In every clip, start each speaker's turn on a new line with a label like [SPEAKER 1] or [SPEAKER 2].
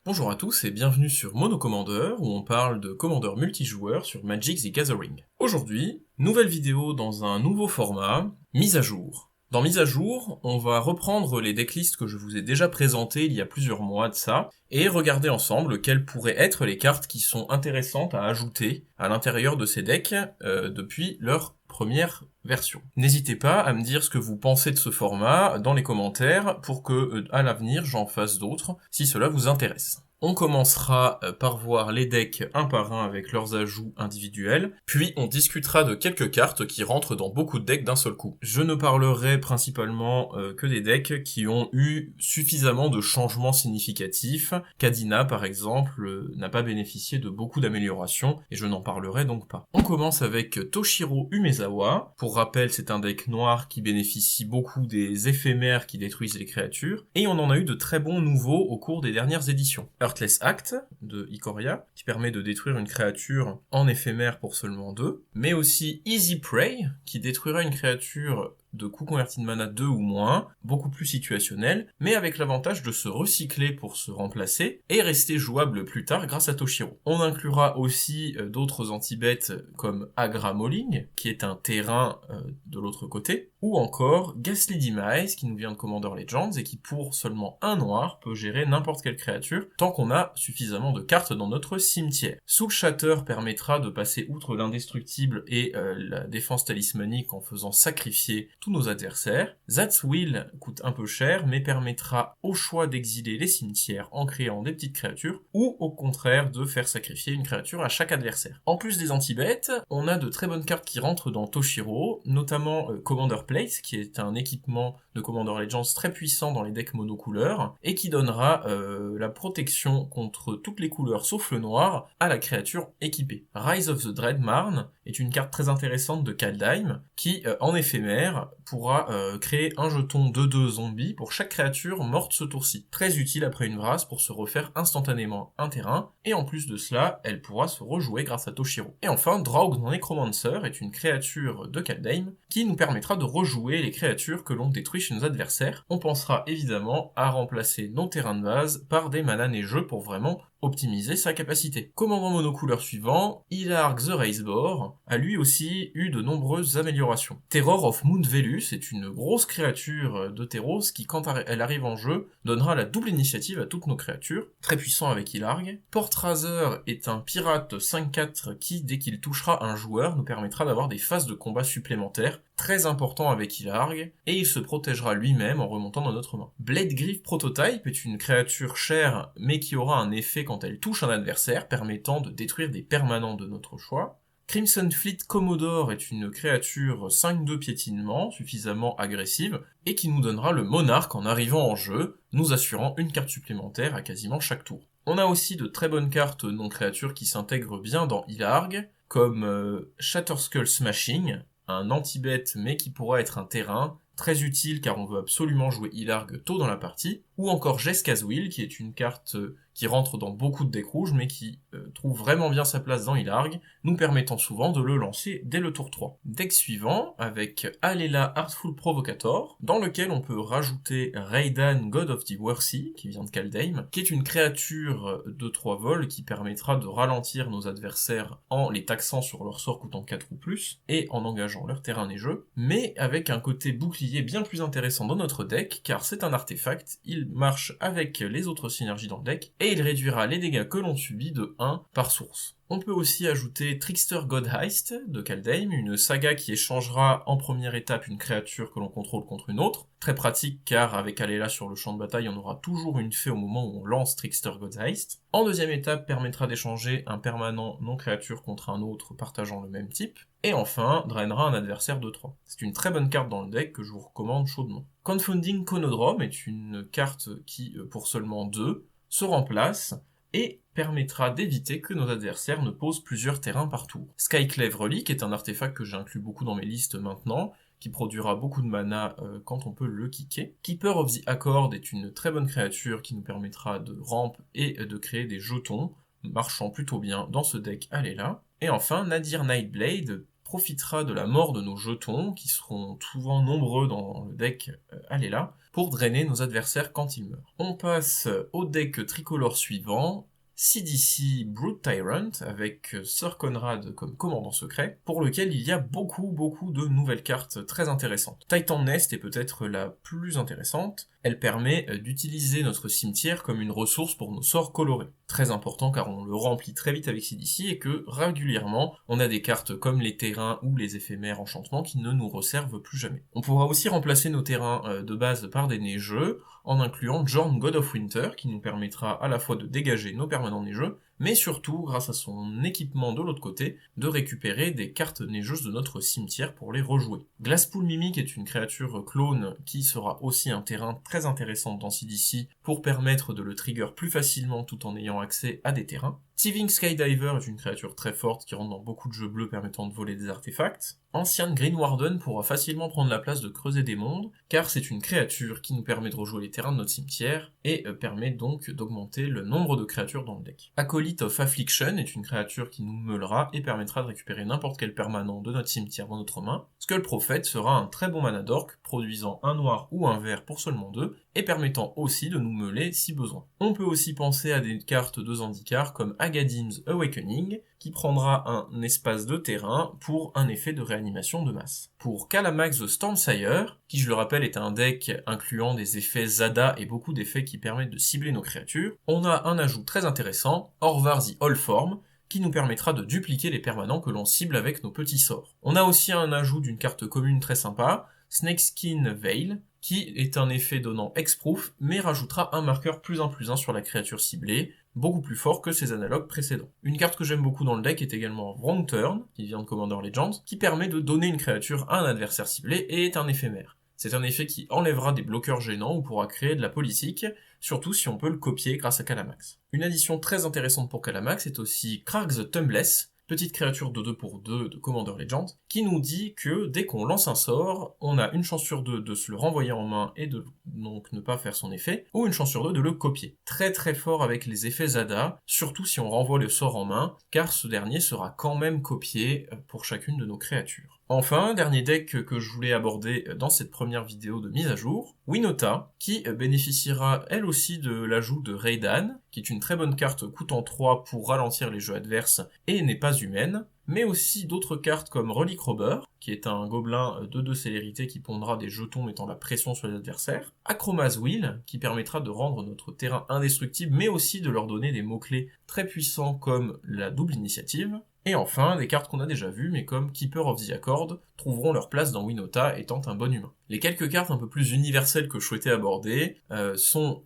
[SPEAKER 1] Bonjour à tous et bienvenue sur Mono Commander où on parle de Commander multijoueur sur Magic the Gathering. Aujourd'hui, nouvelle vidéo dans un nouveau format, mise à jour. Dans mise à jour, on va reprendre les decklists que je vous ai déjà présentées il y a plusieurs mois de ça, et regarder ensemble quelles pourraient être les cartes qui sont intéressantes à ajouter à l'intérieur de ces decks depuis leur première version. N'hésitez pas à me dire ce que vous pensez de ce format dans les commentaires pour que à l'avenir j'en fasse d'autres si cela vous intéresse. On commencera par voir les decks un par un avec leurs ajouts individuels, puis on discutera de quelques cartes qui rentrent dans beaucoup de decks d'un seul coup. Je ne parlerai principalement que des decks qui ont eu suffisamment de changements significatifs. Kadina par exemple n'a pas bénéficié de beaucoup d'améliorations et je n'en parlerai donc pas. On commence avec Toshiro Umezawa. Pour rappel, c'est un deck noir qui bénéficie beaucoup des éphémères qui détruisent les créatures, et on en a eu de très bons nouveaux au cours des dernières éditions. Heartless Act de Ikoria, qui permet de détruire une créature en éphémère pour seulement 2, mais aussi Easy Prey, qui détruira une créature de coût converti de mana 2 ou moins, beaucoup plus situationnel, mais avec l'avantage de se recycler pour se remplacer, et rester jouable plus tard grâce à Toshiro. On inclura aussi d'autres anti-bêtes comme Agra Mauling, qui est un terrain de l'autre côté, ou encore Ghastly Demise, qui nous vient de Commander Legends, et qui pour seulement un noir peut gérer n'importe quelle créature, tant qu'on a suffisamment de cartes dans notre cimetière. Soul Shatter permettra de passer outre l'indestructible et la défense talismanique en faisant sacrifier tous nos adversaires. That's Will coûte un peu cher, mais permettra au choix d'exiler les cimetières en créant des petites créatures, ou au contraire de faire sacrifier une créature à chaque adversaire. En plus des anti-bêtes, on a de très bonnes cartes qui rentrent dans Toshiro, notamment Commander Plate, qui est un équipement de Commander Legends très puissant dans les decks monocouleurs, et qui donnera la protection contre toutes les couleurs sauf le noir à la créature équipée. Rise of the Dread Marn est une carte très intéressante de Kaldheim, qui en éphémère pourra créer un jeton 2/2 zombie pour chaque créature morte ce tour-ci. Très utile après une brasse pour se refaire instantanément un terrain, et en plus de cela, elle pourra se rejouer grâce à Toshiro. Et enfin, Draug the Necromancer est une créature de Kaldheim qui nous permettra de rejouer les créatures que l'on détruit chez nos adversaires. On pensera évidemment à remplacer nos terrains de base par des manas neigeux pour vraiment optimiser sa capacité. Commandant monocouleur suivant, Ilarg the Razebore a lui aussi eu de nombreuses améliorations. Terror of Moon Velus est une grosse créature de Terros qui, quand elle arrive en jeu, donnera la double initiative à toutes nos créatures, très puissant avec Ilarg. Portrazer est un pirate 5/4 qui, dès qu'il touchera un joueur, nous permettra d'avoir des phases de combat supplémentaires, très important avec Ilarg, et il se protégera lui-même en remontant dans notre main. Blade Glyph Prototype est une créature chère, mais qui aura un effet quand elle touche un adversaire, permettant de détruire des permanents de notre choix. Crimson Fleet Commodore est une créature 5/2 piétinement, suffisamment agressive, et qui nous donnera le monarque en arrivant en jeu, nous assurant une carte supplémentaire à quasiment chaque tour. On a aussi de très bonnes cartes non-créatures qui s'intègrent bien dans Ilarg, comme Shatterskull Smashing, un anti-bête mais qui pourra être un terrain, très utile car on veut absolument jouer Ilarg tôt dans la partie, ou encore Jeska's Will, qui est une carte qui rentre dans beaucoup de decks rouges, mais qui trouve vraiment bien sa place dans Ilarg, nous permettant souvent de le lancer dès le tour 3. Deck suivant, avec Alela Artful Provocator, dans lequel on peut rajouter Raidan God of the Worthy, qui vient de Kaldheim, qui est une créature de 3 vols qui permettra de ralentir nos adversaires en les taxant sur leurs sorts coûtant 4 ou plus, et en engageant leur terrain neigeux, mais avec un côté bouclier bien plus intéressant dans notre deck, car c'est un artefact, il marche avec les autres synergies dans le deck, et il réduira les dégâts que l'on subit de 1 par source. On peut aussi ajouter Trickster Godheist de Kaldheim, une saga qui échangera en première étape une créature que l'on contrôle contre une autre. Très pratique car avec Alela sur le champ de bataille, on aura toujours une fée au moment où on lance Trickster Godheist. En deuxième étape, permettra d'échanger un permanent non-créature contre un autre partageant le même type. Et enfin, drainera un adversaire de 3. C'est une très bonne carte dans le deck que je vous recommande chaudement. Confounding Conodrome est une carte qui, pour seulement 2, se remplace et permettra d'éviter que nos adversaires ne posent plusieurs terrains par tour. Skyclave Relic est un artefact que j'inclus beaucoup dans mes listes maintenant, qui produira beaucoup de mana quand on peut le kicker. Keeper of the Accord est une très bonne créature qui nous permettra de ramp et de créer des jetons, marchant plutôt bien dans ce deck Alela. Et enfin, Nadir Nightblade profitera de la mort de nos jetons, qui seront souvent nombreux dans le deck Alela, pour drainer nos adversaires quand ils meurent. On passe au deck tricolore suivant, CDC Brute Tyrant, avec Sir Conrad comme commandant secret, pour lequel il y a beaucoup de nouvelles cartes très intéressantes. Titan Nest est peut-être la plus intéressante. Elle permet d'utiliser notre cimetière comme une ressource pour nos sorts colorés. Très important car on le remplit très vite avec CDC et que régulièrement on a des cartes comme les terrains ou les éphémères enchantements qui ne nous resservent plus jamais. On pourra aussi remplacer nos terrains de base par des neigeux en incluant Jorn God of Winter qui nous permettra à la fois de dégager nos permanents neigeux mais surtout, grâce à son équipement de l'autre côté, de récupérer des cartes neigeuses de notre cimetière pour les rejouer. Glasspool Mimic est une créature clone qui sera aussi un terrain très intéressant dans CDC pour permettre de le trigger plus facilement tout en ayant accès à des terrains. Thieving Skydiver est une créature très forte qui rentre dans beaucoup de jeux bleus permettant de voler des artefacts. Ancien Green Warden pourra facilement prendre la place de Creuser des Mondes, car c'est une créature qui nous permet de rejouer les terrains de notre cimetière, et permet donc d'augmenter le nombre de créatures dans le deck. Acolyte of Affliction est une créature qui nous meulera et permettra de récupérer n'importe quel permanent de notre cimetière dans notre main. Skull Prophet sera un très bon mana d'orc, produisant un noir ou un vert pour seulement 2, et permettant aussi de nous meuler si besoin. On peut aussi penser à des cartes de Zendikar comme Agadim's Awakening, qui prendra un espace de terrain pour un effet de réanimation de masse. Pour Kalamax the Stormsire, qui je le rappelle est un deck incluant des effets Zada et beaucoup d'effets qui permettent de cibler nos créatures, on a un ajout très intéressant, Orvar the Allform, qui nous permettra de dupliquer les permanents que l'on cible avec nos petits sorts. On a aussi un ajout d'une carte commune très sympa, Snakeskin Veil, qui est un effet donnant Hexproof, mais rajoutera un marqueur +1/+1 sur la créature ciblée, beaucoup plus fort que ses analogues précédents. Une carte que j'aime beaucoup dans le deck est également Wrong Turn, qui vient de Commander Legends, qui permet de donner une créature à un adversaire ciblé et est un éphémère. C'est un effet qui enlèvera des bloqueurs gênants ou pourra créer de la politique, surtout si on peut le copier grâce à Kalamax. Une addition très intéressante pour Kalamax est aussi Krark the Thumbless, petite créature de 2 pour 2 de Commander Legends, qui nous dit que dès qu'on lance un sort, on a une chance sur 2 de se le renvoyer en main et de donc ne pas faire son effet, ou une chance sur 2 de le copier. Très fort avec les effets Zada, surtout si on renvoie le sort en main, car ce dernier sera quand même copié pour chacune de nos créatures. Enfin, dernier deck que je voulais aborder dans cette première vidéo de mise à jour, Winota, qui bénéficiera elle aussi de l'ajout de Raidan, qui est une très bonne carte coûtant 3 pour ralentir les jeux adverses et n'est pas humaine, mais aussi d'autres cartes comme Relic Robber, qui est un gobelin de 2 célérité qui pondra des jetons mettant la pression sur les adversaires, Akroma's Will, qui permettra de rendre notre terrain indestructible, mais aussi de leur donner des mots-clés très puissants comme la double initiative, et enfin, des cartes qu'on a déjà vues, mais comme Keeper of the Accord, trouveront leur place dans Winota étant un bon humain. Les quelques cartes un peu plus universelles que je souhaitais aborder sont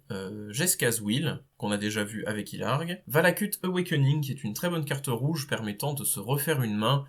[SPEAKER 1] Jeska's Will, qu'on a déjà vu avec Ilarg, Valakut Awakening, qui est une très bonne carte rouge permettant de se refaire une main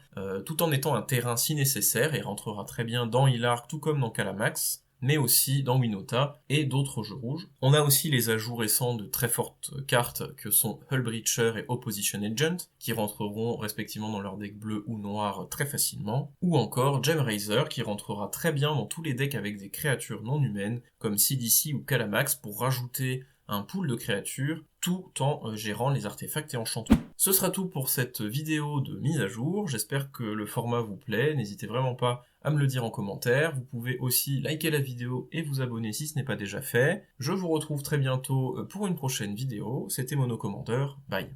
[SPEAKER 1] tout en étant un terrain si nécessaire et rentrera très bien dans Ilarg tout comme dans Kalamax, mais aussi dans Winota et d'autres jeux rouges. On a aussi les ajouts récents de très fortes cartes que sont Hullbreacher et Opposition Agent, qui rentreront respectivement dans leur deck bleu ou noir très facilement, ou encore Gemraiser, qui rentrera très bien dans tous les decks avec des créatures non humaines, comme CDC ou Kalamax, pour rajouter un pool de créatures, tout en gérant les artefacts et enchantements. Ce sera tout pour cette vidéo de mise à jour, j'espère que le format vous plaît, n'hésitez vraiment pas à me le dire en commentaire, vous pouvez aussi liker la vidéo et vous abonner si ce n'est pas déjà fait. Je vous retrouve très bientôt pour une prochaine vidéo, c'était Mono Commander, bye.